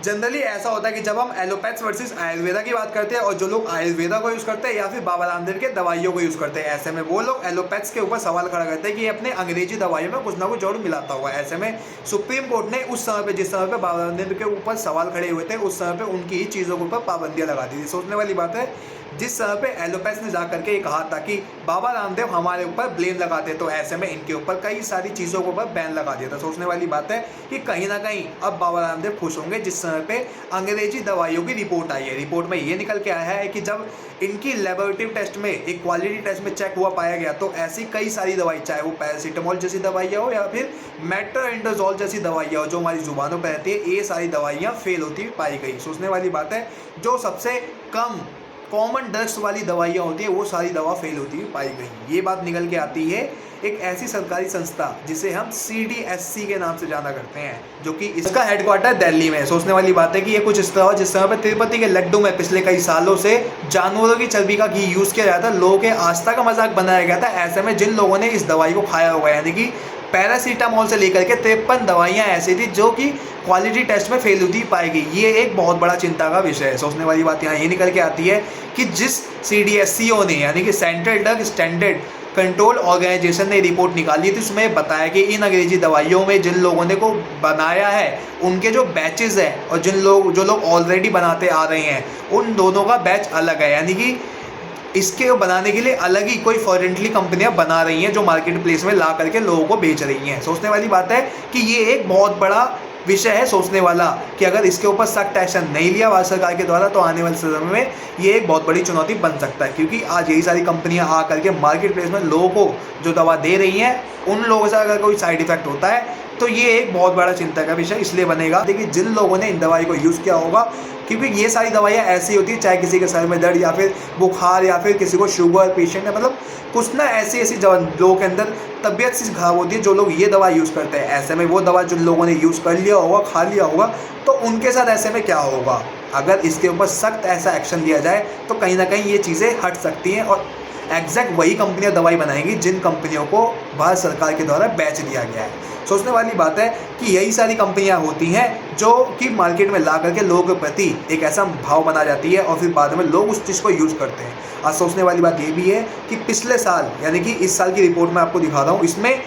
Generally ऐसा होता है कि जब हम एलोपैथ्स वर्सेस आयुर्वेदा की बात करते हैं और जो लोग आयुर्वेदा को यूज़ करते हैं या फिर बाबा रामदेव के दवाइयों को यूज़ करते हैं, ऐसे में वो लोग एलोपैथ्स के ऊपर सवाल खड़ा करते हैं कि ये अपने अंग्रेजी दवाइयों में कुछ ना कुछ जरूर मिलाता हुआ है। ऐसे में सुप्रीम कोर्ट ने उस समय पे जिस समय पे बाबा रामदेव के ऊपर सवाल खड़े हुए थे उस समय पे उनकी ही चीज़ों के ऊपर पाबंदियाँ लगा दी थी। सोचने वाली बात है, जिस समय पे एलोपैथ्स ने जा करके ये कहा था कि बाबा रामदेव हमारे ऊपर ब्लेम लगाते, तो ऐसे में इनके ऊपर कई सारी चीज़ों के ऊपर बैन लगा दिया था। सोचने वाली बात है कि कहीं ना कहीं अब बाबा रामदेव खुश होंगे जिस समय पे अंग्रेजी दवाइयों की रिपोर्ट आई है। रिपोर्ट में ये निकल के आया है कि जब इनकी लेबोरेटरी टेस्ट में एक क्वालिटी टेस्ट में चेक हुआ पाया गया, तो ऐसी कई सारी दवाई, चाहे वो पैरासीटामोल जैसी दवाइयाँ हो या फिर मेट्रोइंडाजोल जैसी दवाइयाँ हो जो हमारी जुबानों पर रहती है, ये सारी दवाइयाँ फेल होती पाई गई। सोचने वाली बात है, जो सबसे कम कॉमन ड्रग्स वाली दवाइयाँ होती है वो सारी दवा फेल होती हुई पाई गई। ये बात निकल के आती है एक ऐसी सरकारी संस्था जिसे हम CDSC के नाम से जाना करते हैं, जो कि इसका हेडक्वार्टर दिल्ली में है। सोचने वाली बात है कि ये कुछ इस तरह जिस समय पर तिरुपति के लड्डू में पिछले कई सालों से जानवरों की चर्बी का घी यूज़ किया जाता है, लोगों के आस्था का मजाक बनाया गया था। ऐसे में जिन लोगों ने इस दवाई को खाया होगा, यानी कि पैरासीटामोल से लेकर के 53 दवाइयाँ ऐसी थी जो कि क्वालिटी टेस्ट में फेल होती पाई गई, ये एक बहुत बड़ा चिंता का विषय है। सोचने वाली बात यहाँ ये निकल के आती है कि जिस CDSCO ने, यानी कि central drug standard control organisation ने रिपोर्ट निकाली थी, उसमें बताया कि इन अंग्रेजी दवाइयों में जिन लोगों ने को बनाया है उनके जो बैचेस हैं और जो लोग ऑलरेडी बनाते आ रहे हैं उन दोनों का बैच अलग है, यानी कि इसके बनाने के लिए अलग ही कोई फॉरेनली कंपनियां बना रही हैं जो मार्केट प्लेस में ला करके लोगों को बेच रही हैं। सोचने वाली बात है कि ये एक बहुत बड़ा विषय है सोचने वाला कि अगर इसके ऊपर सख्त एक्शन नहीं लिया भारत सरकार के द्वारा तो आने वाले समय में ये एक बहुत बड़ी चुनौती बन सकता है, क्योंकि आज यही सारी कंपनियां आ करके मार्केट प्लेस में लोगों को जो दवा दे रही हैं उन लोगों से अगर कोई साइड इफेक्ट होता है तो ये एक बहुत बड़ा चिंता का विषय इसलिए बनेगा। देखिए, जिन लोगों ने इन दवाई को यूज़ किया होगा, क्योंकि ये सारी दवाइयाँ ऐसी होती है, चाहे किसी के सर में दर्द या फिर बुखार या फिर किसी को शुगर पेशेंट है, मतलब कुछ ना ऐसी लोगों के अंदर तबीयत सी खराब होती है जो लोग ये दवा यूज़ करते हैं। ऐसे में वो दवा जिन लोगों ने यूज़ कर लिया होगा, खा लिया होगा, तो उनके साथ ऐसे में क्या होगा। अगर इसके ऊपर सख्त ऐसा एक्शन लिया जाए तो कहीं ना कहीं ये चीज़ें हट सकती हैं और एग्जैक्ट वही कंपनियां दवाई बनाएंगी जिन कंपनियों को भारत सरकार के द्वारा बेच दिया गया है। सोचने वाली बात है कि यही सारी कंपनियां होती हैं जो कि मार्केट में ला करके लोगों के प्रति एक ऐसा भाव बना जाती है और फिर बाद में लोग उस चीज़ को यूज़ करते हैं। आज सोचने वाली बात ये भी है कि पिछले साल, यानी कि इस साल की रिपोर्ट मैं आपको दिखा रहा हूँ, इसमें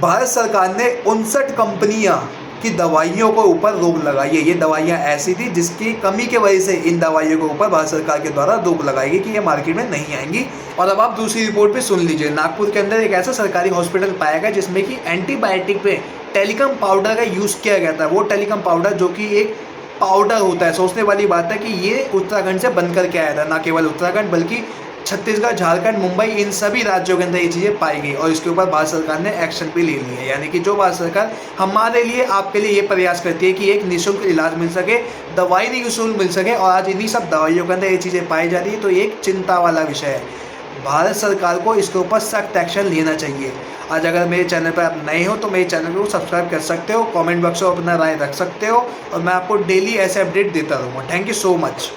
भारत सरकार ने 59 कंपनियां की दवाइयों को ऊपर रोक लगाई है। ये दवाइयाँ ऐसी थी जिसकी कमी के वजह से इन दवाइयों के ऊपर भारत सरकार के द्वारा रोक लगाई गई कि ये मार्केट में नहीं आएंगी। और अब आप दूसरी रिपोर्ट पे सुन लीजिए। नागपुर के अंदर एक ऐसा सरकारी हॉस्पिटल पाया गया जिसमें कि एंटीबायोटिक पे टेलिकम पाउडर का यूज़ किया गया था। वो टेलिकम पाउडर जो कि एक पाउडर होता है। सोचने वाली बात है कि ये उत्तराखंड से बन करके आया था, ना केवल उत्तराखंड बल्कि छत्तीसगढ़, झारखंड, मुंबई, इन सभी राज्यों के अंदर ये चीज़ें पाई गई और इसके ऊपर भारत सरकार ने एक्शन भी ले लिया है। यानी कि जो भारत सरकार हमारे लिए, आपके लिए ये प्रयास करती है कि एक निःशुल्क इलाज मिल सके, दवाई निःशुल्क मिल सके, और आज इन्हीं सब दवाइयों के अंदर ये चीज़ें पाई जा रही है, तो एक चिंता वाला विषय है। भारत सरकार को इसके ऊपर सख्त एक्शन लेना चाहिए। आज अगर मेरे चैनल पर आप नए हो तो मेरे चैनल को सब्सक्राइब कर सकते हो, कमेंट बॉक्स में अपना राय रख सकते हो और मैं आपको डेली ऐसे अपडेट देता रहूँगा। Thank you so much.